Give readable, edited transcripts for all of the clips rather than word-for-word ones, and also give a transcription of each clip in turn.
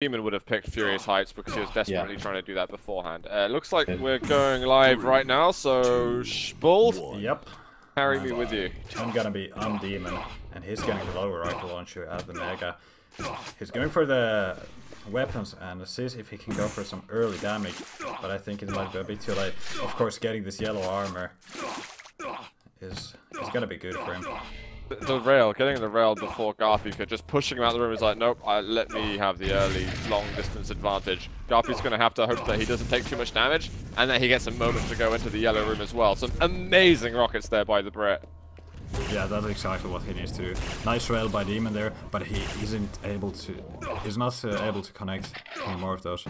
dem0n would have picked Furious Heights because he was desperately trying to do that beforehand. Looks like we're going live right now, so Spuld, Yep. carry me with you. I'm dem0n, and he's getting the lower rifle launcher at the Mega. He's going for the weapons and sees if he can go for some early damage, but I think it might be a bit too late. Of course, getting this yellow armor is gonna be good for him. The rail, getting the rail before Garpy could, just pushing him out the room is like, nope, let me have the early long distance advantage. Garpy's going to have to hope that he doesn't take too much damage, and that he gets a moment to go into the yellow room as well. Some amazing rockets there by the Brit. Yeah, that's exactly what he needs to do. Nice rail by dem0n there, but he's not able to connect any more of those.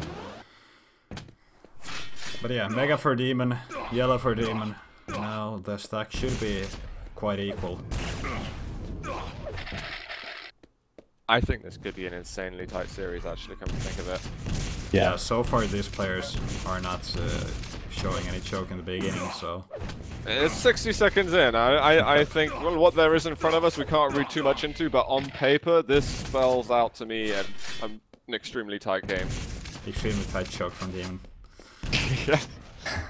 But yeah, Mega for dem0n, yellow for dem0n. Now the stack should be quite equal. I think this could be an insanely tight series, actually, come to think of it. Yeah, so far these players are not showing any choke in the beginning, so... It's 60 seconds in. I think, well, what there is in front of us we can't read too much into, but on paper this spells out to me an extremely tight game. Extremely tight choke from dem0n. Yeah.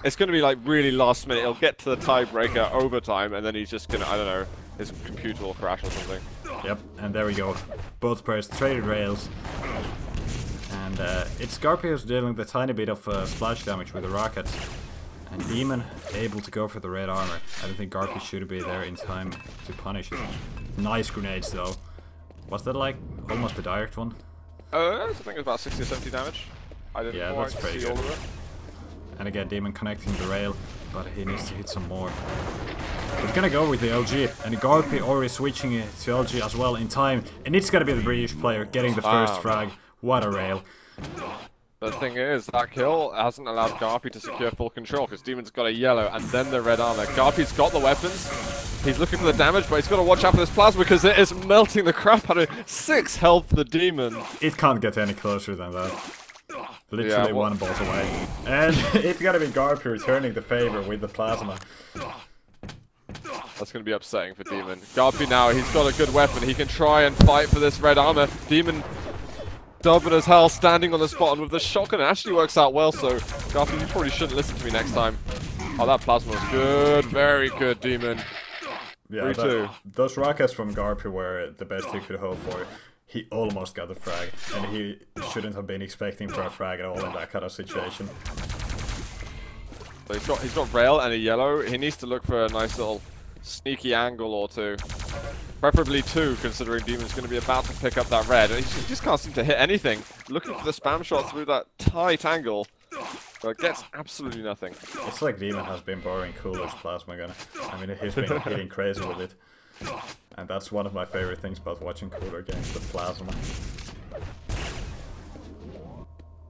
It's going to be like really last minute. He'll get to the tiebreaker overtime, and then he's just going to, I don't know, his computer will crash or something. Yep, and there we go. Both players traded rails. And it's Garpy who's dealing the tiny bit of splash damage with the rockets. And dem0n able to go for the red armor. I don't think Garpy should be there in time to punish it. Nice grenades though. Was that like almost a direct one? I think it was about 60 or 70 damage. I didn't quite that's pretty see good. all of it. And again, dem0n connecting the rail, but he needs to hit some more. He's gonna go with the LG, and Garpy already switching it to LG as well in time. And it's gonna be the British player getting the first frag. What a rail. The thing is, that kill hasn't allowed Garpy to secure full control, because dem0n's got a yellow and then the red armor. Garpy's got the weapons. He's looking for the damage, but he's got to watch out for this plasma because it is melting the crap out of it. 6 health for the dem0n. It can't get any closer than that. Literally one bolt away. And it's gonna be Garpy returning the favor with the plasma. That's going to be upsetting for dem0n. Garpy now, he's got a good weapon. He can try and fight for this red armor. dem0n stubborn as hell, standing on the spot, and with the shotgun it actually works out well, so Garpy, you probably shouldn't listen to me next time. Oh, that plasma was good. Very good, dem0n. Yeah, those rockets from Garpy were the best he could hope for. He almost got the frag, and he shouldn't have been expecting for a frag at all in that kind of situation. So he's got rail and a yellow. He needs to look for a nice little sneaky angle or two. Preferably 2, considering dem0n's going to be about to pick up that red. And he just can't seem to hit anything. Looking for the spam shot through that tight angle, but gets absolutely nothing. It's like dem0n has been borrowing Cooler's plasma gun. I mean, he's been hitting crazy with it. And that's one of my favorite things about watching Cooler games, the plasma.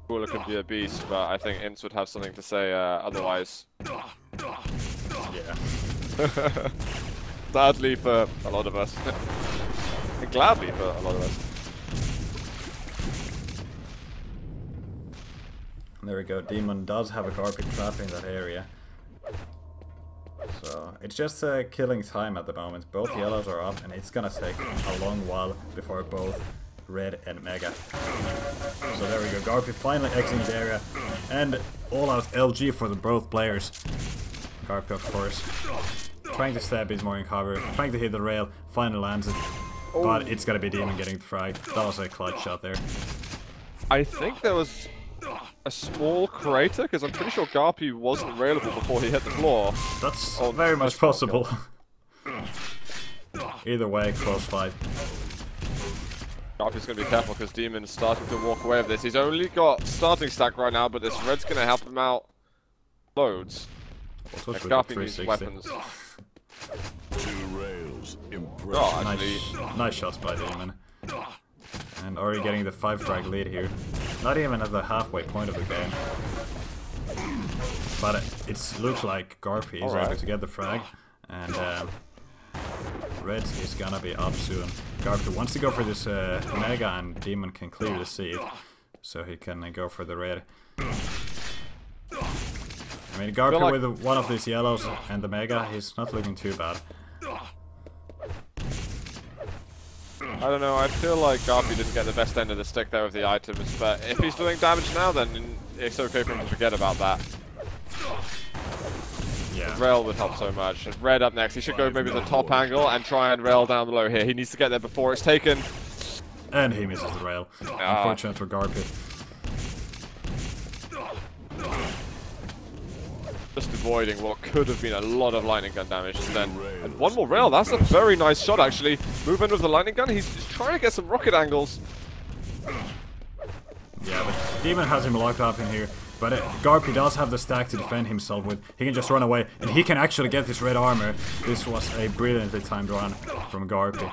Cooler could be a beast, but I think Ince would have something to say otherwise. Yeah. Sadly for a lot of us. And gladly for a lot of us. There we go, dem0n does have a Garpy trap in that area. So, it's just killing time at the moment. Both yellows are up, and it's gonna take a long while before both red and Mega. So there we go, Garpy finally exiting the area, and all-out LG for the both players. Garpy, of course, trying to stab his more in cover, trying to hit the rail, finally lands it, but it's gonna be dem0n getting the frag. That was a clutch shot there. I think there was a small crater, because I'm pretty sure Garpy wasn't railable before he hit the floor. That's very much possible. Either way, close fight. Garpy's going to be careful because dem0n is starting to walk away with this. He's only got starting stack right now, but this red's going to help him out loads. Garpy needs weapons. 2 rails, impressive. Oh, actually, nice shots by dem0n. And already getting the 5 frag lead here. Not even at the halfway point of the game. But it looks like Garpy is able to get the frag. And red is gonna be up soon. Garpy wants to go for this Mega, and dem0n can clearly see it. So he can go for the red. I mean, Garpy like with one of these yellows and the Mega, he's not looking too bad. I don't know, I feel like Garpy didn't get the best end of the stick there with the items, but if he's doing damage now, then it's okay for him to forget about that. Yeah. Rail would help so much. And Red up next, he should go maybe the top angle and try and rail down below here. He needs to get there before it's taken. And he misses the rail. Unfortunate for Garpy. Just avoiding what could have been a lot of lightning gun damage. And one more rail, that's a very nice shot actually. Move in with the lightning gun, he's trying to get some rocket angles. Yeah, but dem0n has him locked up in here. But Garpy does have the stack to defend himself with. He can just run away, and he can actually get this red armor. This was a brilliantly timed run from Garpy.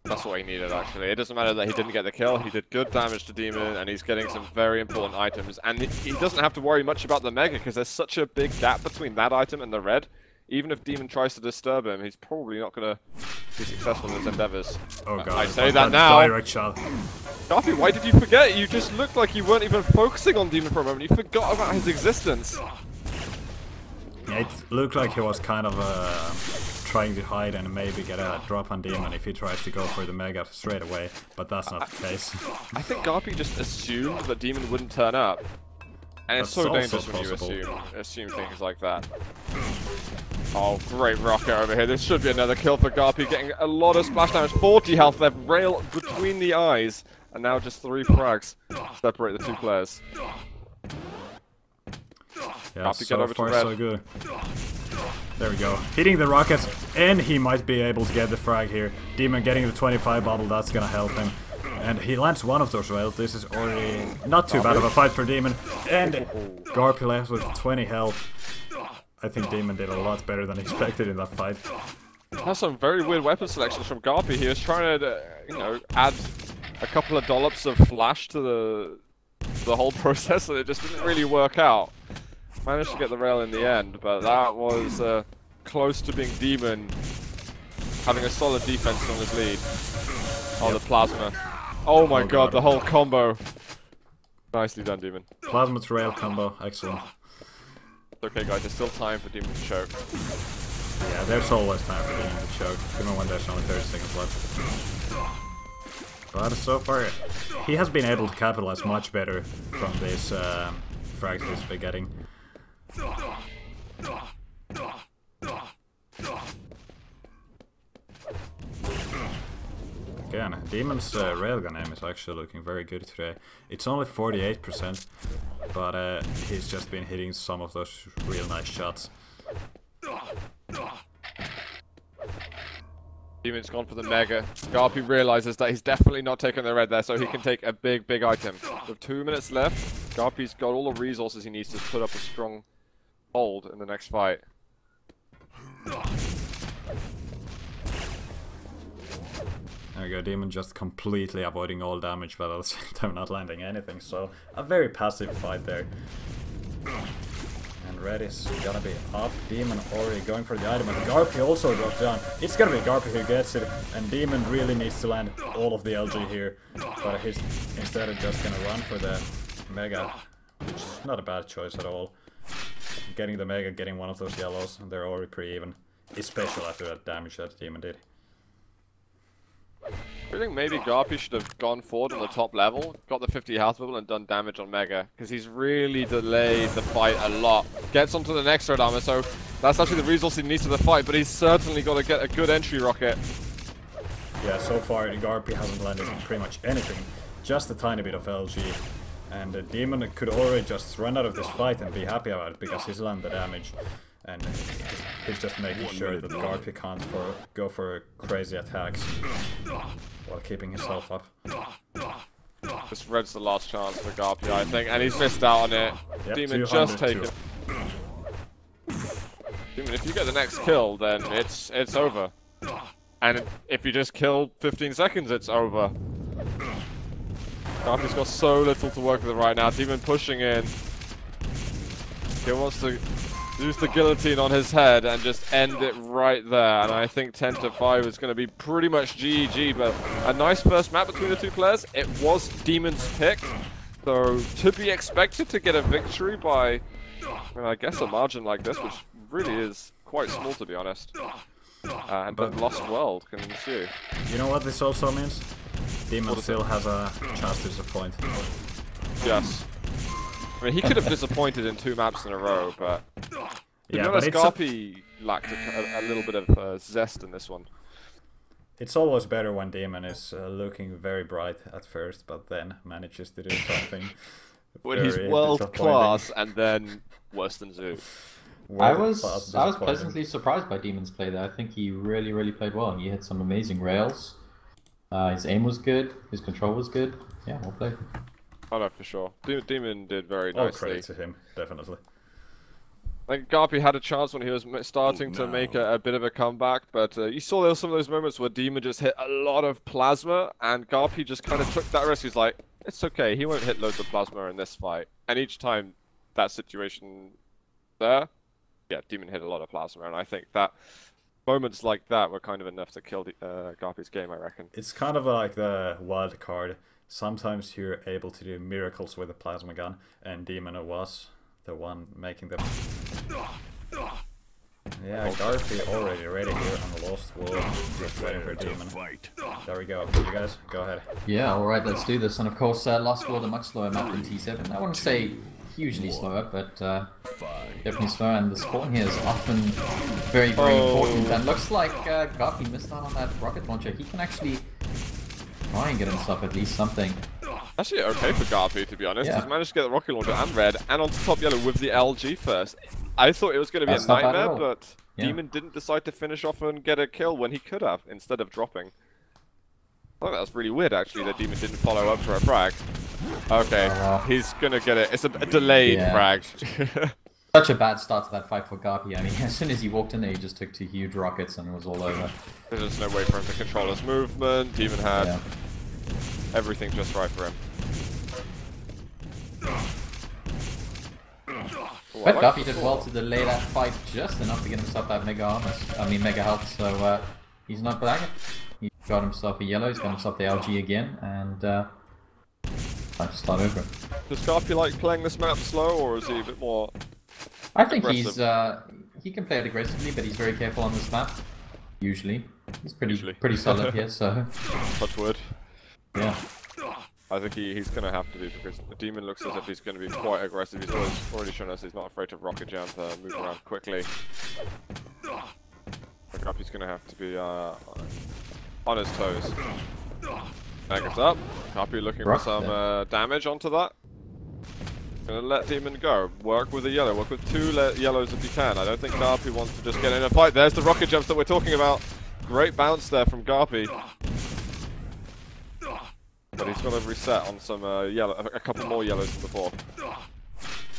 That's what he needed, actually. It doesn't matter that he didn't get the kill. He did good damage to dem0n, and he's getting some very important items. And he doesn't have to worry much about the Mega, because there's such a big gap between that item and the red. Even if dem0n tries to disturb him, he's probably not going to be successful in his endeavors. Oh god, I say that now. Direct shot. Garpy, why did you forget? You just looked like you weren't even focusing on dem0n for a moment. You forgot about his existence. Yeah, it looked like he was kind of trying to hide and maybe get a drop on dem0n if he tries to go for the Mega straight away, but that's not the case. I think Garpy just assumed that dem0n wouldn't turn up. And it's so dangerous when you assume things like that. Oh, great rocket over here. This should be another kill for Garpy, getting a lot of splash damage. 40 health left, rail between the eyes, and now just 3 frags separate the two players. Yeah, Garpy get over to red. So good. There we go. Hitting the rockets, and he might be able to get the frag here. dem0n getting the 25 bubble, that's gonna help him. And he lands one of those rails. This is already not too bad of a fight for dem0n. And Garpy left with 20 health. I think dem0n did a lot better than expected in that fight. Has some very weird weapon selections from Garpy. He was trying to, you know, add a couple of dollops of flash to the whole process, and it just didn't really work out. Managed to get the rail in the end, but that was close to being dem0n having a solid defense on his lead. Oh, the plasma. Oh my god, the whole combo. Nicely done, dem0n. Plasma to rail combo, excellent. Okay guys, there's still time for dem0n to choke. Yeah, there's always time for dem0n to choke, even when there's only 30 seconds left. But so far, he has been able to capitalize much better from this frags he's been getting. Again, dem0n's railgun aim is actually looking very good today. It's only 48%, but he's just been hitting some of those real nice shots. dem0n's gone for the Mega. Garpy realizes that he's definitely not taking the red there, so he can take a big item. With 2 minutes left, Garpy's got all the resources he needs to put up a strong hold in the next fight. There we go, dem0n just completely avoiding all damage, but at the same time not landing anything, so a very passive fight there. And red is gonna be up, dem0n already going for the item, and Garpy also drops down. It's gonna be Garpy who gets it, and dem0n really needs to land all of the LG here, but he's instead of just gonna run for the Mega, which is not a bad choice at all. Getting the Mega, getting one of those yellows, and they're already pretty even, especially after that damage that dem0n did. I think maybe Garpy should have gone forward on the top level, got the 50 health bubble and done damage on Mega, because he's really delayed the fight a lot. Gets onto the next red armor, so that's actually the resource he needs to the fight, but he's certainly got to get a good entry rocket. Yeah, so far Garpy hasn't landed pretty much anything, just a tiny bit of LG. And dem0n could already just run out of this fight and be happy about it, because he's landed damage. And he's just making sure that Garpy can't go for crazy attacks while keeping himself up. This red's the last chance for Garpy, I think, and he's missed out on it. Yep, dem0n just take it. dem0n, if you get the next kill, then it's over. And if you just kill 15 seconds, it's over. Garpy's got so little to work with right now. dem0n pushing in. He wants to use the guillotine on his head and just end it right there. And I think 10-5 is going to be pretty much GG. But a nice first map between the two players. It was dem0n's pick. So to be expected to get a victory by, I guess, a margin like this, which really is quite small, to be honest. And but Lost World can ensue. You know what this also means? dem0n still has a chance to disappoint. Yes. I mean, he could have disappointed in 2 maps in a row, but... To be honest, it's Garpy lacked a little bit of zest in this one. It's always better when dem0n is looking very bright at first, but then manages to do something when he's world class and then worse than Zoo. I was pleasantly surprised by dem0n's play there. I think he really played well. He hit some amazing rails. His aim was good. His control was good. Yeah, well played. Oh no, for sure. dem0n did very nicely. All credit to him, definitely. I think Garpy had a chance when he was starting to make a bit of a comeback, but you saw there were some of those moments where dem0n just hit a lot of plasma, and Garpy just kind of took that risk. He's like, it's okay, he won't hit loads of plasma in this fight. And each time that situation there, yeah, dem0n hit a lot of plasma, and I think that moments like that were kind of enough to kill Garpy's game, I reckon. It's kind of like the wild card. Sometimes you're able to do miracles with a plasma gun, and dem0n was the one making them. Yeah, Garpy already ready here on the Lost World, just waiting for dem0n. There we go, you guys, go ahead. Yeah, alright, let's do this. And of course, Lost World, a much slower map than T7. I wouldn't say hugely slower, but definitely slower. And the spawn here is often very important. And looks like Garpy missed out on that rocket launcher. He can actually try and get himself at least something. Actually okay for Garpy, to be honest. Yeah. He's managed to get the rocket launcher and red, and onto top yellow with the LG first. I thought it was going to be a nightmare, but dem0n didn't decide to finish off and get a kill when he could have, instead of dropping. I thought that was really weird, actually, that dem0n didn't follow up for a frag. Okay, he's going to get it. It's a delayed frag. Such a bad start to that fight for Garpy. I mean, as soon as he walked in there, he just took 2 huge rockets and it was all over. There's just no way for him to control his movement. dem0n had everything just right for him. But Garpy did well to delay that fight just enough to get himself that mega armor. I mean, mega health, so he's not bragging. He got himself a yellow, he's got himself the LG again, and time to start over. Does Garpy like playing this map slow, or is he a bit more I think aggressive? he can play it aggressively, but he's very careful on this map. Usually. He's pretty solid here, so... Touch wood. Yeah. I think he's going to have to be, because the dem0n looks as if he's going to be quite aggressive. He's already shown us he's not afraid to rocket jump, move around quickly. Garpy's going to have to be on his toes. Mega's up. Garpy looking for some damage onto that. Gonna let dem0n go. Work with a yellow. Work with 2 yellows if you can. I don't think Garpy wants to just get in a fight. There's the rocket jumps that we're talking about. Great bounce there from Garpy. But he's got to reset on some a couple more yellows than before.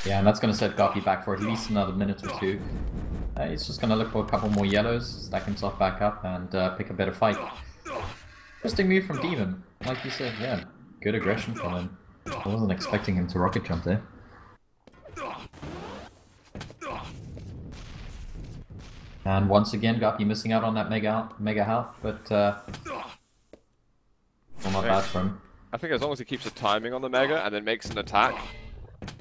Yeah, and that's going to set Garpy back for at least another minute or 2. He's just going to look for a couple more yellows, stack himself back up, and pick a better fight. Interesting move from dem0n. Like you said, yeah, good aggression from him. I wasn't expecting him to rocket jump there. And once again, Garpy missing out on that mega health, but well, not bad for him. I think as long as he keeps the timing on the mega and then makes an attack.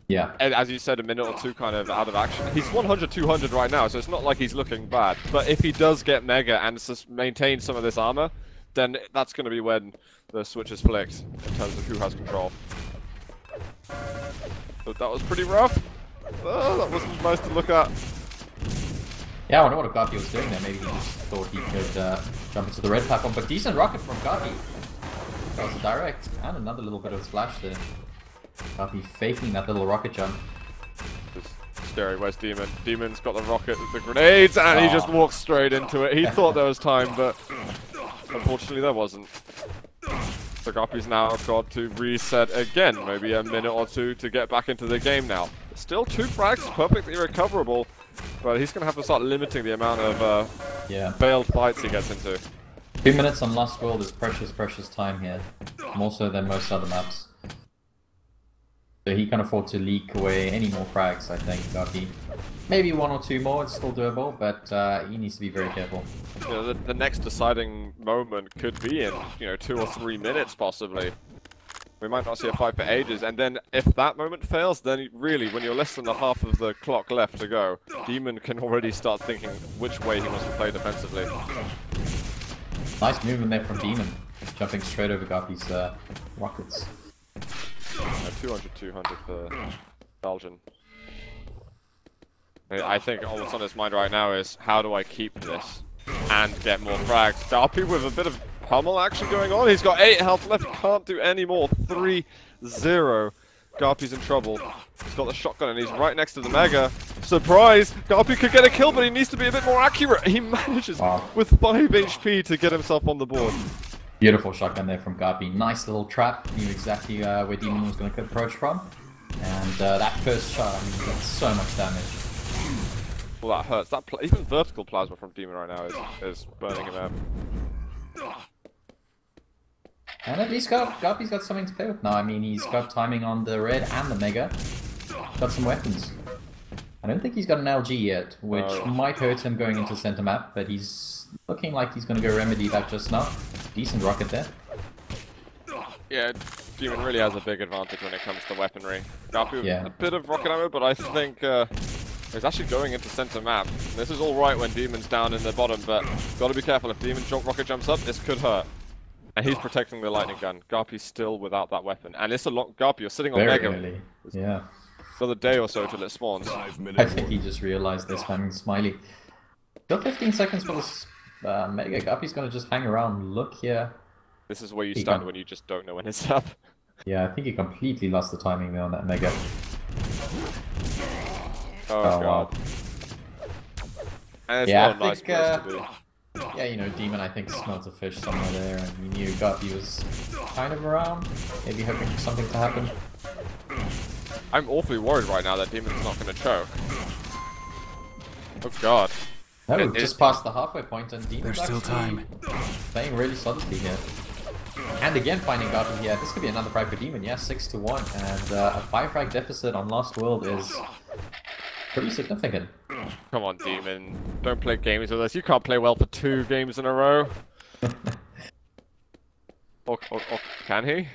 Yeah. And as you said, a minute or 2 kind of out of action. He's 100-200 right now, so it's not like he's looking bad. But if he does get mega and maintain some of this armor, then that's going to be when the switch is flicked in terms of who has control. But that was pretty rough. Oh, that wasn't nice to look at. Yeah, I wonder what Garpy was doing there. Maybe he just thought he could jump into the red platform. But decent rocket from Garpy. That was a direct. And another little bit of splash there. Garpy faking that little rocket jump. Just scary. Where's dem0n? dem0n's got the rocket with the grenades, and he just walks straight into it. He thought there was time, but unfortunately there wasn't. So Garpy's now got to reset again, maybe a minute or 2 to get back into the game now. Still 2 frags, perfectly recoverable, but he's going to have to start limiting the amount of failed fights he gets into. 2 minutes on Lost World is precious time here. More so than most other maps. So he can afford to leak away any more frags, I think, Garpy. Maybe 1 or 2 more, it's still doable, but he needs to be very careful. You know, the next deciding moment could be in, 2 or 3 minutes, possibly. We might not see a fight for ages, and then if that moment fails, then really, when you're less than the half of the clock left to go, dem0n can already start thinking which way he wants to play defensively. Nice movement there from dem0n, jumping straight over Garpy's rockets. 200 for Belgian. I think all that's on his mind right now is, how do I keep this and get more frags? Garpy with a bit of pummel action going on. He's got 8 health left, can't do any more. 3-0. Garpy's in trouble. He's got the shotgun and he's right next to the Mega. Surprise! Garpy could get a kill, but he needs to be a bit more accurate. He manages with 5 HP to get himself on the board. Beautiful shotgun there from Garpy. Nice little trap. Knew exactly where dem0n was going to approach from. And that first shot, I mean, he got so much damage. Well, that hurts. That even vertical plasma from dem0n right now is burning him out. And at least Garpy's got something to play with now. I mean, he's got timing on the red and the Mega. Got some weapons. I don't think he's got an LG yet, which might hurt him going into center map, but he's looking like he's going to go remedy that just now. Decent rocket there. Yeah, dem0n really has a big advantage when it comes to weaponry. Garpy with a bit of rocket ammo, but I think he's actually going into center map. This is all right when dem0n's down in the bottom, but got to be careful. If dem0n rocket jumps up, this could hurt. And he's protecting the lightning gun. Garpy's still without that weapon. And it's a long... Garpy, you're sitting on Mega. Early. Yeah. Another day or so till it spawns. I think he just realized they're spamming Smiley. Still 15 seconds for this Mega. Garpy's gonna just hang around, look here. This is where you stand when you just don't know when it's up. Yeah, I think he completely lost the timing there on that Mega. Oh god. Wow. And it's not a nice place to be. Yeah, you know, dem0n I think smelt a fish somewhere there, and he knew Garpy was kind of around, maybe hoping for something to happen. I'm awfully worried right now that dem0n's not going to choke. Oh god. No, we've just passed the halfway point, and dem0n's There's still time. Playing really solidly here. And again finding Garpy here. This could be another frag for dem0n, yeah, 6-1, and a 5 frag deficit on Lost World is pretty significant. Come on, dem0n. Don't play games with us. You can't play well for 2 games in a row. or can he?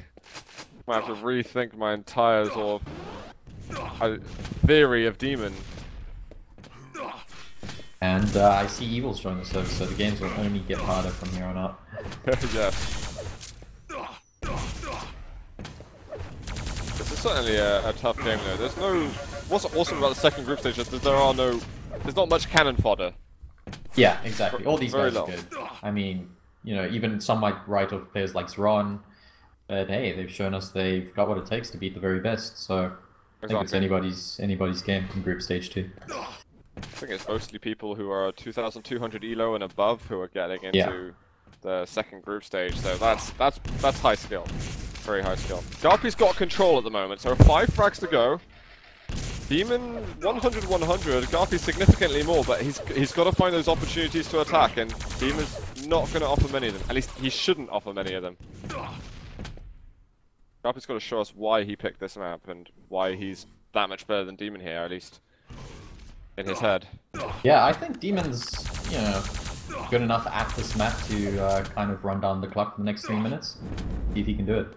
I have to rethink my entire sort of theory of dem0n. And I see Evil's join the server, so the games will only get harder from here on out. Yes. This is certainly a tough game though. There's no... What's awesome about the second group stage is that there's not much cannon fodder. Yeah, exactly. All these Very guys are good. I mean, you know, even some might write off players like dem0n, but hey, they've shown us they've got what it takes to beat the very best, so I think it's anybody's game in group stage 2. I think it's mostly people who are 2,200 elo and above who are getting into the second group stage, so that's high skill. Very high skill. Garpy's got control at the moment, so 5 frags to go. dem0n 100-100, Garpy significantly more, but he's got to find those opportunities to attack, and dem0n's not going to offer many of them. At least he shouldn't offer many of them. Garpy's got to show us why he picked this map and why he's that much better than dem0n here, at least in his head. Yeah, I think dem0n's, you know, good enough at this map to kind of run down the clock for the next 3 minutes. See if he can do it.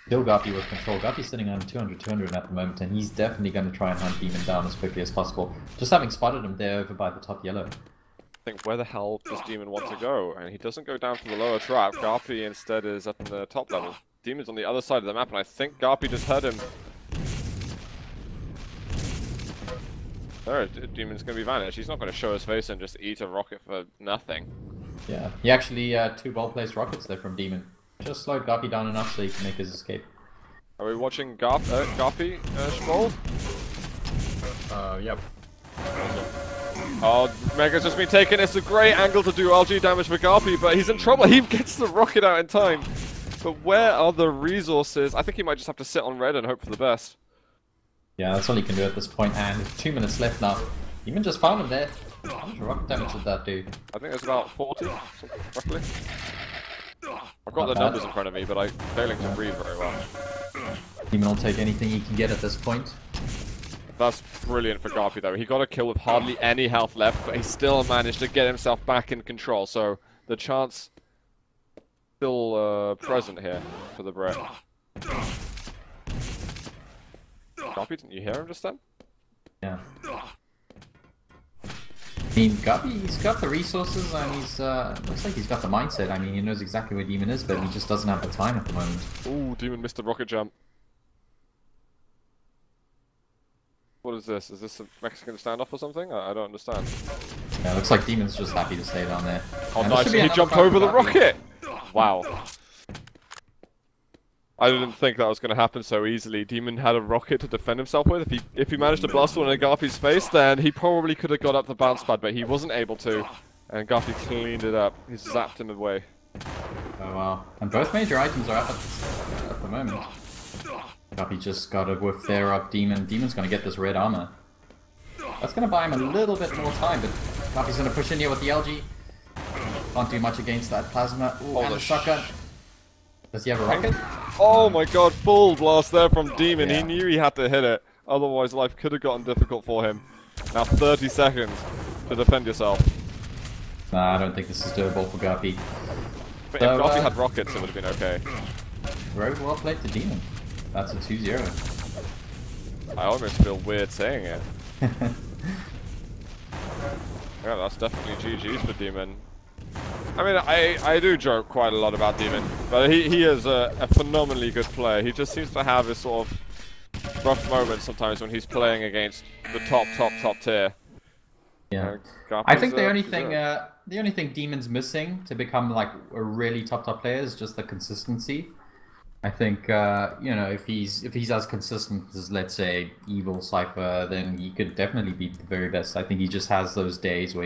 Still Garpy with control. Garpy's sitting on 200 at the moment, and he's definitely going to try and hunt dem0n down as quickly as possible. Just having spotted him there over by the top yellow. I think, where the hell does dem0n want to go? And he doesn't go down for the lower trap. Garpy instead is up in the top level. dem0n's on the other side of the map, and I think Garpy just heard him. There, dem0n's going to be vanished. He's not going to show his face and just eat a rocket for nothing. Yeah, he actually 2 well-placed rockets there from dem0n. Just slowed Garpy down enough so he can make his escape. Are we watching Garpy, Schmold? Yep. Oh, Mega's just been taken. It's a great angle to do LG damage for Garpy, but he's in trouble. He gets the rocket out in time. But where are the resources? I think he might just have to sit on red and hope for the best. Yeah, that's all he can do at this point, and 2 minutes left now. dem0n just found him there. How much rocket damage did that do? I think there's about 40, roughly. I've got the numbers in front of me, but I'm failing to read very well. dem0n will take anything he can get at this point. That's brilliant for Garpy though. He got a kill with hardly any health left, but he still managed to get himself back in control. So the chance still present here for the Brit. Garpy, didn't you hear him just then? Yeah. I mean, Garpy's got the resources and he's, looks like he's got the mindset. I mean, he knows exactly where dem0n is, but he just doesn't have the time at the moment. Ooh, dem0n missed the rocket jump. What is this? Is this a Mexican standoff or something? I don't understand. Yeah, looks like dem0n's just happy to stay down there. Oh, And nice. there should be He another jumped fight over for the Garpy. rocket! Wow. I didn't think that was going to happen so easily. dem0n had a rocket to defend himself with. If he managed to blast one in Garpy's face, then he probably could have got up the bounce pad, but he wasn't able to. And Garpy cleaned it up. He zapped him away. Oh wow. And both major items are up at the moment. Garpy just got a whiff there of dem0n. dem0n's going to get this red armor. That's going to buy him a little bit more time, but Garpy's going to push in here with the LG. Can't do much against that plasma. Ooh, and the shotgun. Does he have a rocket? Oh my god, full blast there from dem0n. Yeah. He knew he had to hit it. Otherwise, life could have gotten difficult for him. Now 30 seconds to defend yourself. Nah, I don't think this is doable for Garpy. But So, if Garpy had rockets, it would have been okay. Very well played to dem0n. That's a 2-0. I almost feel weird saying it. Yeah, that's definitely GG's for dem0n. I mean, I do joke quite a lot about dem0n, but he is a phenomenally good player. He just seems to have this sort of rough moments sometimes when he's playing against the top tier. Yeah. Garpy's, I think the only thing dem0n's missing to become like a really top player is just the consistency. I think you know, if he's as consistent as, let's say, Evil Cypher, then he could definitely be the very best. I think he just has those days where